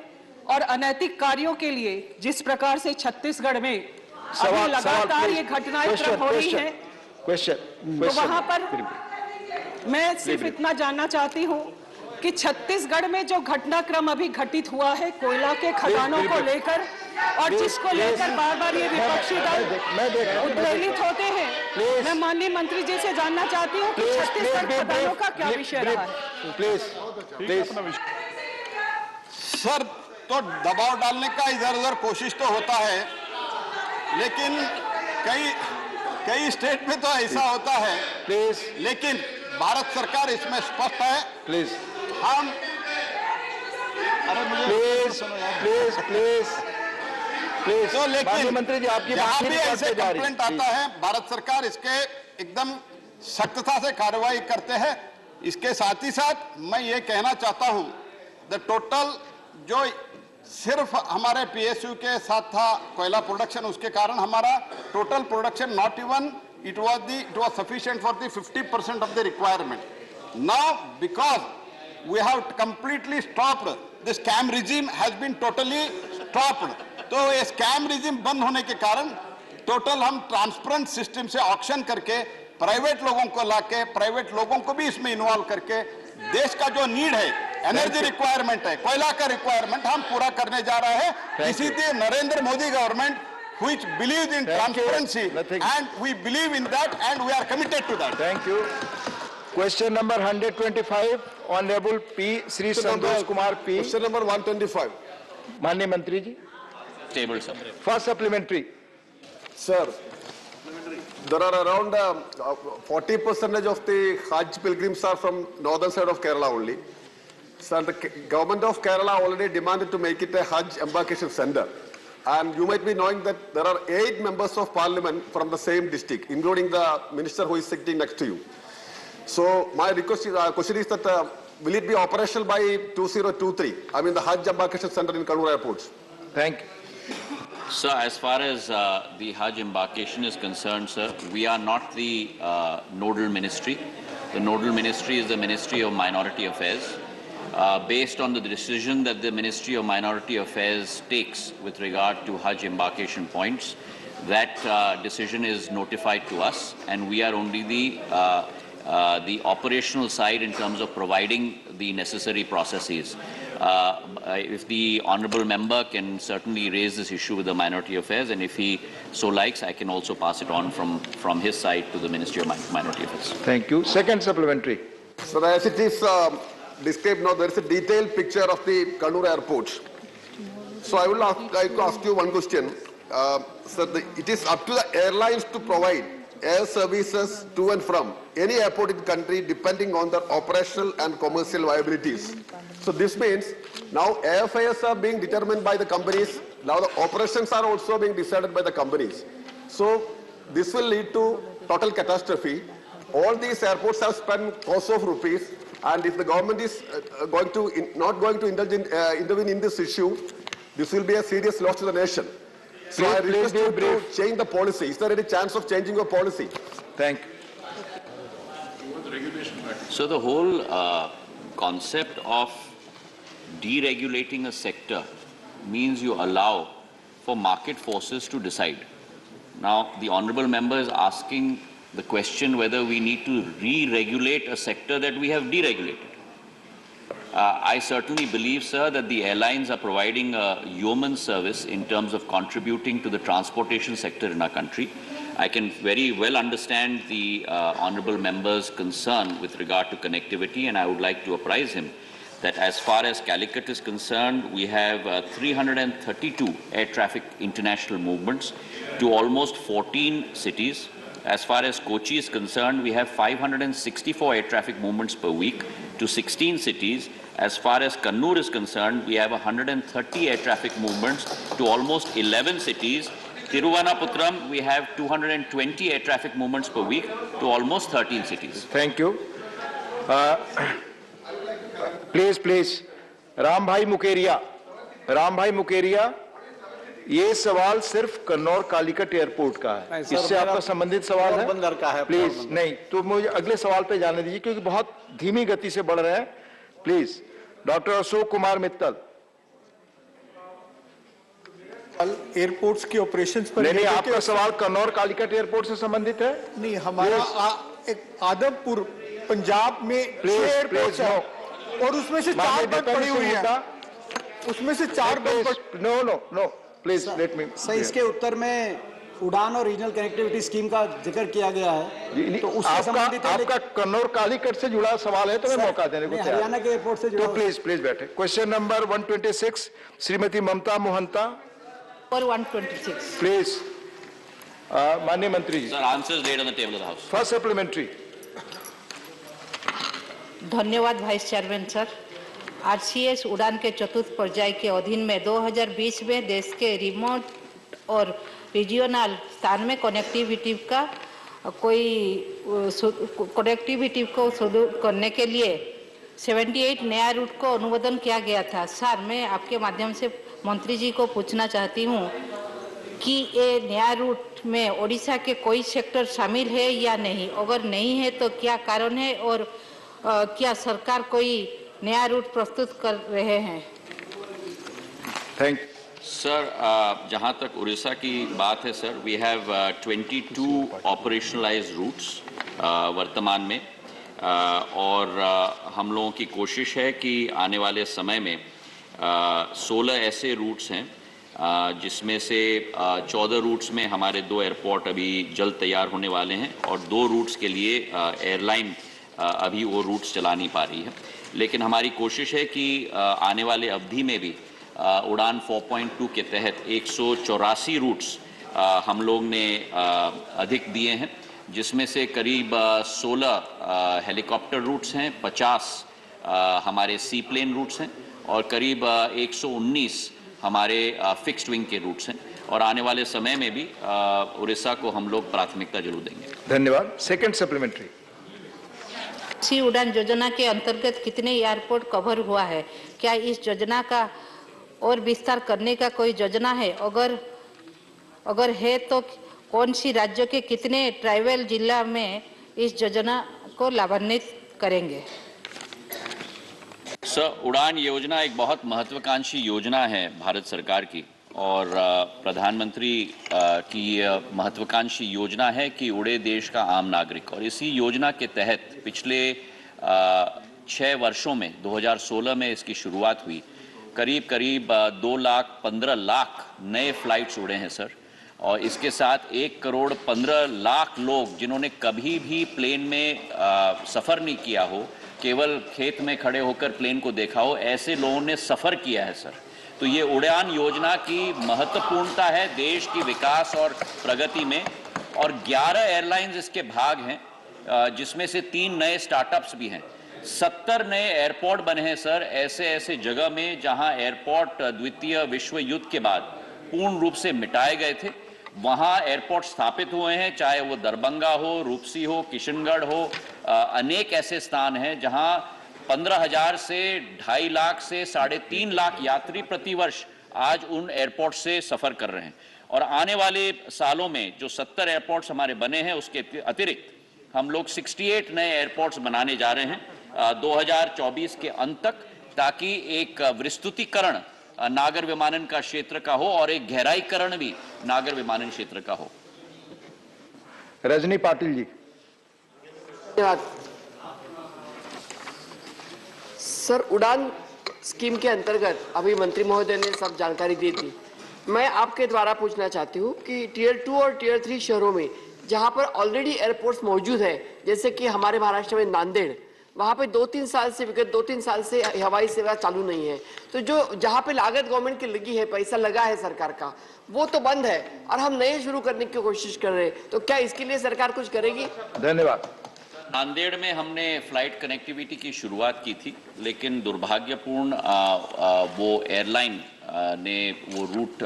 S17: और अनैतिक कार्यों के लिए जिस प्रकार से छत्तीसगढ़ में अभी लगातार ये घटनाएं क्रम हो रही हैं, तो वहां पर मैं सिर्फ इतना जानना चाहती हूं कि छत्तीसगढ़ में जो घटनाक्रम अभी घटित हुआ है कोयला के खदानों को लेकर और जिसको लेकर बार-बार ये विपक्षी दल उद्वेलित होते हैं, मैं माननीय मंत्री जी से जानना चाहती हूं कि छत्तीसगढ़ खदानों का क्या विषय रहा है।
S14: सर, तो दबाव डालने का इधर-उधर कोशिश तो होता है, लेकिन कई स्टेट में तो ऐसा होता है, लेकिन भारत सरकार इसमें स्पष्ट है। हम तो लेकिन
S2: मंत्री जी आपकी
S14: जहां भी ऐसे कंप्लेंट आता है, भारत सरकार इसके एकदम सख्तता से कार्रवाई करते हैं। इसके साथ ही साथ मैं ये कहना चाहता हूं, द टोटल जो सिर्फ हमारे पीएसयू के साथ था कोयला प्रोडक्शन, उसके कारण हमारा total production not even it was sufficient for the 50% of the requirement. Now, because we have completely stopped, the scam regime has been totally stopped. तो ये स्कैम रिजिम बंद होने के कारण टोटल हम ट्रांसपेरेंट सिस्टम से ऑक्शन करके private लोगों को लाके, प्राइवेट लोगों को भी इसमें इन्वॉल्व करके देश का जो नीड है, एनर्जी रिक्वायरमेंट है, कोयला का रिक्वायरमेंट हम पूरा करने जा रहे हैं। इसीलिए Narendra Modi government which believes in transparency and we believe in that and we are committed to that.
S2: Thank you. Question number 125, Honorable P. Sri Santosh Kumar P.
S18: Question number 125.
S2: माननीय मंत्री जी.
S3: Table, sir.
S2: First supplementary.
S18: Sir, there are around 40% of the Hajj pilgrims are from northern side of Kerala only. So the government of Kerala already demanded to make it a Hajj embarkation center. And you might be knowing that there are 8 members of parliament from the same district, including the minister who is sitting next to you. So my request is, question is that will it be operational by 2023? I mean the Hajj embarkation center in Kannur airports.
S2: Thank you.
S3: Sir, as far as the Hajj embarkation is concerned, sir, we are not the nodal ministry. The nodal ministry is the Ministry of Minority Affairs. Based on the decision that the Ministry of Minority Affairs takes with regard to Hajj embarkation points, that decision is notified to us, and we are only the operational side in terms of providing the necessary processes. If the honourable member can certainly raise this issue with the Minority Affairs, and if he so likes, I can also pass it on from his side to the Ministry of Minority Affairs.
S2: Thank you. Second supplementary.
S18: So as it is described now, there is a detailed picture of the Kannur airport. So I would like to ask you one question. Sir, it is up to the airlines to provide air services to and from any airport in the country depending on their operational and commercial viabilities. So this means now airfares are being determined by the companies. Now the operations are also being decided by the companies. So this will lead to total catastrophe. All these airports have spent crores of rupees. And if the government is not going to intervene in this issue, this will be a serious loss to the nation. So I request you to change the policy. Is there any chance of changing your policy?
S2: Thank
S3: you. So the whole concept of deregulating a sector means you allow for market forces to decide. Now, the honourable member is asking the question whether we need to re-regulate a sector that we have deregulated. I certainly believe, sir, that the airlines are providing a yeoman service in terms of contributing to the transportation sector in our country. I can very well understand the honourable member's concern with regard to connectivity, and I would like to apprise him that as far as Calicut is concerned, we have 332 air traffic international movements to almost 14 cities. As far as Kochi is concerned, we have 564 air traffic movements per week to 16 cities. As far as Kannur is concerned, we have 130 air traffic movements to almost 11 cities Tiruvannapuram, we have 220 air traffic movements per week to almost 13 cities.
S2: Thank you. Please. Ram भाई मुकेरिया, ये सवाल सिर्फ कन्नौर Calicut airport का है, इससे आपका संबंधित सवाल है?
S19: बंदर का है।
S2: प्लीज नहीं, तो मुझे अगले सवाल पे जाने दीजिए क्योंकि बहुत धीमी गति से बढ़ रहे हैं। Please, doctor Ashok Kumar Mittal.
S19: Airports के ऑपरेशंस पर
S2: नहीं, आपका सवाल कन्नौर कालीकट एयरपोर्ट से संबंधित है?
S19: नहीं, हमारा एक आदमपुर पंजाब में एयरपोर्ट है और उसमें से 4 बंद पड़ी हुई है, उसमें से 4 बंद।
S2: No please let me.
S20: Sir, इसके उत्तर में उड़ान और रीजनल कनेक्टिविटी स्कीम का जिक्र किया गया है, तो उससे संबंधित
S2: आपका कन्नौर कालीकट से जुड़ा सवाल है तो मैं मौका देने को तैयार।
S20: हरियाणा के एयरपोर्ट से जुड़ा।
S2: तो प्लीज बैठे। क्वेश्चन नंबर 126, श्रीमती ममता मोहंता।
S21: और 126
S2: प्लीज, माननीय मंत्री जी।
S3: Sir, answers laid on the table of the House.
S2: First supplementary.
S21: धन्यवाद वाइस चेयरमैन सर। आरसीएस उड़ान के चतुर्थ पर्याय के अधीन में 2020 में देश के रिमोट और रीजियोनल स्थान में कनेक्टिविटी को सुदृढ़ करने के लिए 78 नया रूट को अनुमोदन किया गया था। सर, मैं आपके माध्यम से मंत्री जी को पूछना चाहती हूँ कि ये नया रूट में ओडिशा के कोई सेक्टर शामिल है या नहीं, अगर नहीं है तो क्या कारण है, और क्या सरकार कोई नया रूट प्रस्तुत कर रहे हैं?
S2: थैंक
S3: सर, जहां तक उड़ीसा की बात है sir, we have 22 operationalised routes वर्तमान में, और हम लोगों की कोशिश है कि आने वाले समय में 16 ऐसे रूट्स हैं जिसमें से 14 रूट्स में हमारे 2 एयरपोर्ट अभी जल्द तैयार होने वाले हैं, और 2 रूट्स के लिए एयरलाइन अभी वो रूट्स चला नहीं पा रही है। लेकिन हमारी कोशिश है कि आने वाले अवधि में भी उड़ान 4.2 के तहत 184 रूट्स हम लोग ने अधिक दिए हैं, जिसमें से करीब 16 हेलीकॉप्टर रूट्स हैं, 50 हमारे सी प्लेन रूट्स हैं और करीब 119 हमारे फिक्स्ड विंग के रूट्स हैं, और आने वाले समय में भी उड़ीसा को हम लोग प्राथमिकता जरूर देंगे।
S2: धन्यवाद। Second supplementary.
S21: सी उड़ान योजना के अंतर्गत कितने एयरपोर्ट कवर हुआ है? क्या इस योजना का और विस्तार करने का कोई योजना है? अगर है तो कौन सी राज्यों के कितने ट्राइबल जिला में इस योजना को लाभान्वित करेंगे?
S3: सर, उड़ान योजना एक बहुत महत्वाकांक्षी योजना है भारत सरकार की, और प्रधानमंत्री की महत्वाकांक्षी योजना है कि उड़े देश का आम नागरिक। और इसी योजना के तहत पिछले 6 वर्षों में 2016 में इसकी शुरुआत हुई। करीब 2,15,00,000 नए फ्लाइट्स उड़े हैं सर, और इसके साथ 1,15,00,000 लोग जिन्होंने कभी भी प्लेन में सफ़र नहीं किया हो, केवल खेत में खड़े होकर प्लेन को देखा हो, ऐसे लोगों ने सफ़र किया है सर। तो ये उड़ान योजना की महत्वपूर्णता है देश की विकास और प्रगति में, और 11 एयरलाइंस इसके भाग हैं, जिसमें से 3 नए स्टार्टअप्स भी हैं। 70 नए एयरपोर्ट बने हैं सर, ऐसे जगह में जहां एयरपोर्ट द्वितीय विश्व युद्ध के बाद पूर्ण रूप से मिटाए गए थे, वहां एयरपोर्ट स्थापित हुए हैं, चाहे वो दरभंगा हो, रूपसी हो, किशनगढ़ हो। अनेक ऐसे स्थान हैं जहां 15,000 से 2.5 लाख से 3.5 लाख यात्री प्रतिवर्ष आज उन एयरपोर्ट से सफर कर रहे हैं। और आने वाले सालों में जो 70 एयरपोर्ट्स हमारे बने हैं, उसके अतिरिक्त हम लोग 68 नए एयरपोर्ट्स बनाने जा रहे हैं 2024 के अंत तक, ताकि एक विस्तृतीकरण नागर विमानन का क्षेत्र का हो और एक गहराईकरण भी नागर विमानन क्षेत्र का हो।
S2: रजनी पाटिल जी।
S22: सर, उड़ान स्कीम के अंतर्गत अभी मंत्री महोदय ने सब जानकारी दी थी। मैं आपके द्वारा पूछना चाहती हूँ कि टियर 2 और टियर 3 शहरों में जहाँ पर ऑलरेडी एयरपोर्ट्स मौजूद है, जैसे कि हमारे महाराष्ट्र में नांदेड़, वहाँ पे 2-3 साल से हवाई सेवा चालू नहीं है, तो जो जहाँ पे लागत गवर्नमेंट की लगी है, पैसा लगा है सरकार का, वो तो बंद है और हम नए शुरू करने की कोशिश कर रहे हैं, तो क्या इसके लिए सरकार कुछ करेगी?
S2: धन्यवाद।
S3: नांदेड़ में हमने फ्लाइट कनेक्टिविटी की शुरुआत की थी, लेकिन दुर्भाग्यपूर्ण वो एयरलाइन ने वो रूट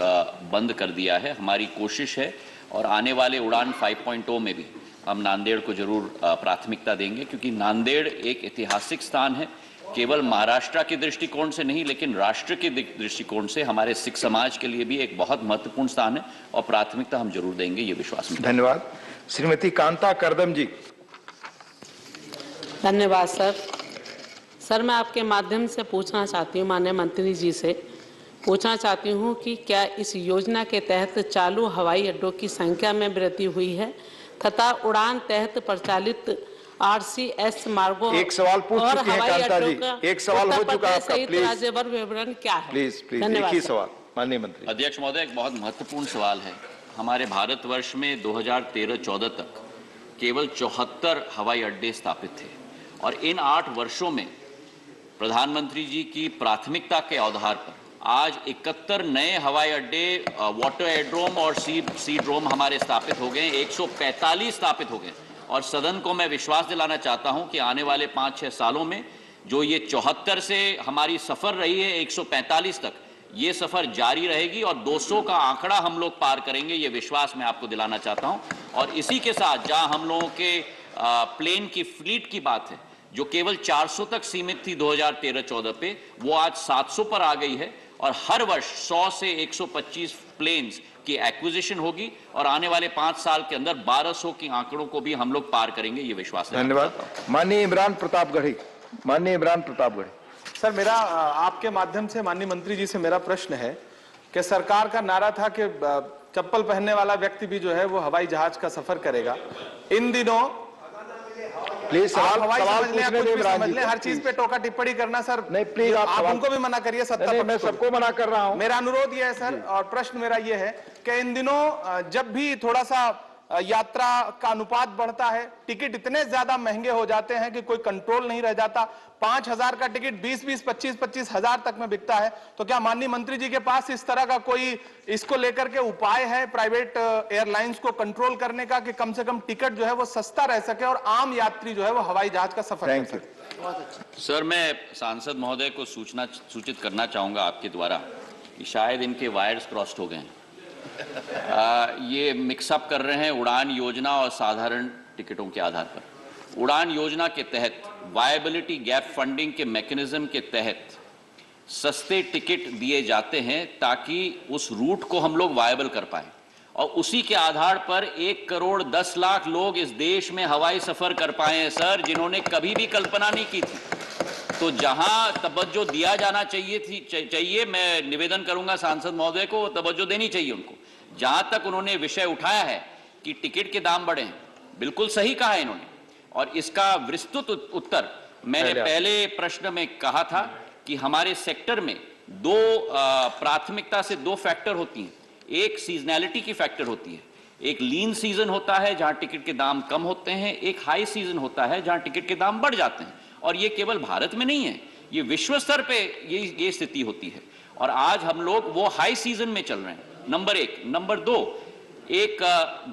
S3: बंद कर दिया है। हमारी कोशिश है और आने वाले उड़ान 5.0 में भी हम नांदेड़ को जरूर प्राथमिकता देंगे, क्योंकि नांदेड़ एक ऐतिहासिक स्थान है, केवल महाराष्ट्र के दृष्टिकोण से नहीं लेकिन राष्ट्र के दृष्टिकोण से हमारे सिख समाज के लिए भी एक बहुत महत्वपूर्ण स्थान है और प्राथमिकता हम जरूर देंगे, ये विश्वास में।
S2: धन्यवाद। श्रीमती कांता करदम जी।
S1: धन्यवाद सर। सर, मैं आपके माध्यम से पूछना चाहती हूँ, माननीय मंत्री जी से पूछना चाहती हूँ कि क्या इस योजना के तहत चालू हवाई अड्डों की संख्या में वृद्धि हुई है तथा उड़ान तहत प्रचालित RCS मार्गों
S2: एक सवाल पूछ
S1: और
S2: चुकी हैं
S1: हवाई
S2: कांता
S1: अड्डों
S2: जी,
S1: का
S2: एक सवाल हो चुका है आपका, प्लीज
S1: राज्यभर विवरण क्या है?
S2: प्लीज एक
S1: धन्यवाद
S2: ही
S1: सर।
S2: सवाल। माननीय मंत्री।
S3: अध्यक्ष महोदय, एक बहुत महत्वपूर्ण सवाल है। हमारे भारतवर्ष में 2013-14 तक केवल 74 हवाई अड्डे स्थापित थे और इन 8 वर्षों में प्रधानमंत्री जी की प्राथमिकता के आधार पर आज 71 नए हवाई अड्डे, वाटर एड्रोम और सी ड्रोम हमारे स्थापित हो गए, 145 स्थापित हो गए। और सदन को मैं विश्वास दिलाना चाहता हूं कि आने वाले 5-6 सालों में जो ये 74 से हमारी सफर रही है 145 तक, ये सफर जारी रहेगी और 200 का आंकड़ा हम लोग पार करेंगे, ये विश्वास मैं आपको दिलाना चाहता हूं। और इसी के साथ जहां हम लोगों के प्लेन की फ्लीट की बात है, जो केवल 400 तक सीमित थी 2013-14 पे, वो आज 700 पर आ गई है और हर वर्ष 100 से 125 प्लेन्स की एक्विजिशन होगी और आने वाले 5 साल के अंदर 1200 के आंकड़ों को भी हम लोग पार करेंगे, ये विश्वास है।
S2: धन्यवाद। माननीय इमरान प्रतापगढ़ी। माननीय इमरान प्रतापगढ़ी।
S5: सर, मेरा आपके माध्यम से माननीय मंत्री जी से मेरा प्रश्न है कि सरकार का नारा था कि चप्पल पहनने वाला व्यक्ति भी जो है वो हवाई जहाज का सफर करेगा। इन दिनों
S2: प्लीज सवाल पूछने दें इमरान जी।
S5: हर चीज पे टोका टिप्पणी करना सर
S2: नहीं, प्लीज
S5: आप उनको भी मना करिए। सत्ता
S2: मैं सबको मना कर रहा हूं।
S5: मेरा अनुरोध यह है सर, और प्रश्न मेरा यह है कि इन दिनों जब भी थोड़ा सा यात्रा का अनुपात बढ़ता है, टिकट इतने ज्यादा महंगे हो जाते हैं कि कोई कंट्रोल नहीं रह जाता। 5,000 का टिकट 20-20, 25-25 हजार तक में बिकता है। तो क्या माननीय मंत्री जी के पास इस तरह का कोई इसको लेकर के उपाय है प्राइवेट एयरलाइंस को कंट्रोल करने का, कि कम से कम टिकट जो है वो सस्ता रह सके और आम यात्री जो है वो हवाई जहाज का सफर कर सके?
S3: सर, मैं सांसद महोदय को सूचित करना चाहूंगा आपके द्वारा कि शायद इनके वायर्स क्रॉस्ड हो गए हैं। ये मिक्सअप कर रहे हैं उड़ान योजना और साधारण टिकटों के आधार पर। उड़ान योजना के तहत वायबिलिटी गैप फंडिंग के मैकेनिज्म के तहत सस्ते टिकट दिए जाते हैं ताकि उस रूट को हम लोग वायबल कर पाए और उसी के आधार पर 1 करोड़ 10 लाख लोग इस देश में हवाई सफर कर पाए हैं सर, जिन्होंने कभी भी कल्पना नहीं की थी। तो जहां तवज्जो दिया जाना चाहिए, मैं निवेदन करूंगा सांसद महोदय को, तवज्जो देनी चाहिए उनको। जहां तक उन्होंने विषय उठाया है कि टिकट के दाम बढ़े हैं, बिल्कुल सही कहा है इन्होंने, और इसका विस्तृत उत्तर मैंने पहले प्रश्न में कहा था कि हमारे सेक्टर में 2 प्राथमिकता से 2 फैक्टर होती हैं। एक सीजनैलिटी की फैक्टर होती है, एक लीन सीजन होता है जहां टिकट के दाम कम होते हैं, एक हाई सीजन होता है जहां टिकट के दाम बढ़ जाते हैं। और ये केवल भारत में नहीं है, ये विश्व स्तर पे ये स्थिति होती है और आज हम लोग वो हाई सीजन में चल रहे हैं, नंबर 1। नंबर 2, एक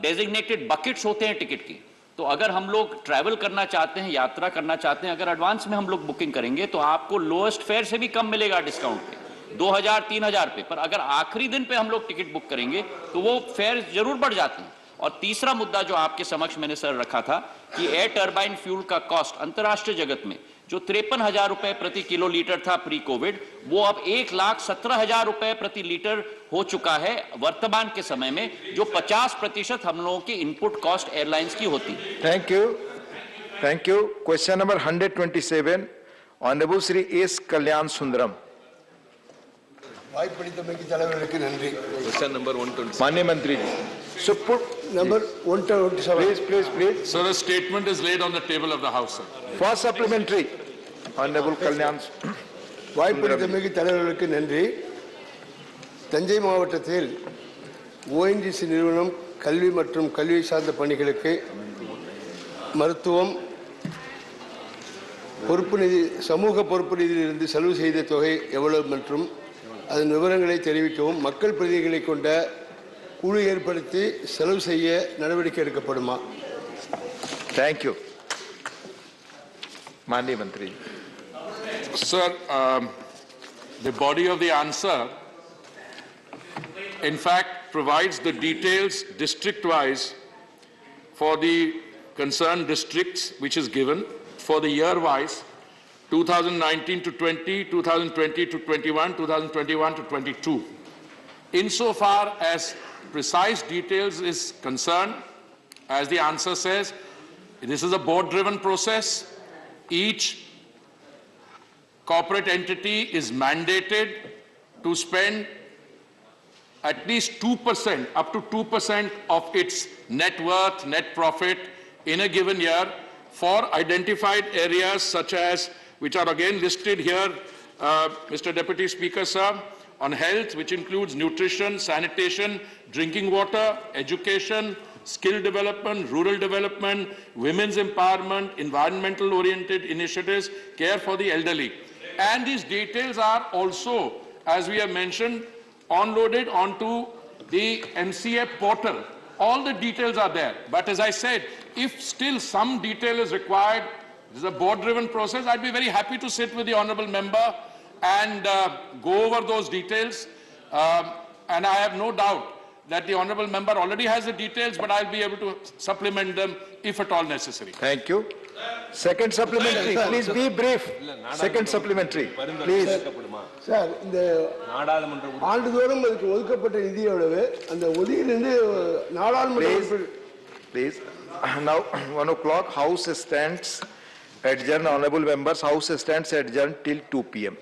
S3: डेजिग्नेटेड बकेट्स होते हैं टिकट के। तो अगर हम लोग ट्रैवल करना चाहते हैं, यात्रा करना चाहते हैं, अगर एडवांस में हम लोग बुकिंग करेंगे तो आपको लोएस्ट फेयर से भी कम मिलेगा डिस्काउंट पे, 2,000-3,000 पे। पर अगर आखिरी दिन पे हम लोग टिकट बुक करेंगे तो वो फेयर जरूर बढ़ जाते हैं। और तीसरा मुद्दा जो आपके समक्ष मैंने सर रखा था कि एयर टर्बाइन फ्यूल का कॉस्ट अंतर्राष्ट्रीय जगत में जो 53,000 रुपए प्रति किलो लीटर था प्री कोविड, वो अब 1,17,000 रुपए प्रति लीटर हो चुका है वर्तमान के समय में, जो 50% हम लोगों की इनपुट कॉस्ट एयरलाइंस की होती है।
S2: Thank you. Question number 127, honourable Shri S Kalyan Sundaram.
S16: Question number 127.
S2: माननीय मंत्री जी, so put
S9: number 127.
S2: Please.
S23: Sir, a statement is laid on the table of the House, sir.
S2: For supplementary, Honorable Kalyan.
S9: வாய்ப்பளித்தமைக்கு தலைவர்களுக்கு நன்றி. தஞ்சை மாவட்டத்தில் ONGC நிறுவனம் கல்வி மற்றும் கல்வி சார்ந்த பணிகளுக்கு மருத்துவம் பொறுப்பு நிதி, சமூக பொறுப்பு நிதியிலிருந்து செலவு செய்த தொகை எவ்வளவு மற்றும் அதன் விவரங்களை தெரிவிக்கவும், மக்கள் பிரதிநிதிகளை கொண்ட குழு ஏற்படுத்தி செலவு செய்ய நடவடிக்கை எடுக்கப்படுமா?
S2: Thank you. माननीय मंत्री।
S23: Sir, the body of the answer in fact, provides the details district-wise for the concerned districts, which is given for the year-wise, 2019 to 20, 2020 to 21, 2021 to 22. Insofar as precise details is concerned, as the answer says, this is a board-driven process. Each corporate entity is mandated to spend at least 2%, up to 2% of its net worth, net profit in a given year for identified areas such as, which are again listed here, Mr. Deputy Speaker, sir, on health, which includes nutrition, sanitation, drinking water, education, skill development, rural development, women's empowerment, environmental-oriented initiatives, care for the elderly. And these details are also, as we have mentioned, onloaded onto the MCA portal. All the details are there. But as I said, if still some detail is required, this is a board-driven process, I'd be very happy to sit with the honourable member and go over those details. And I have no doubt that the honourable member already has the details, but I'll be able to supplement them if at all necessary.
S2: Thank you. Second supplementary, please be brief. Second supplementary, please.
S6: Sir, இந்த ஆண்டுதோறும் அதுக்கு ஒதுக்கப்பட்ட நிதி எவ்வளவு அந்த ஒதுக்கீடு நாடாளுமன்ற
S2: Please. Now 1 o'clock, House stands adjourned. Honourable members, House stands adjourned till 2 p.m.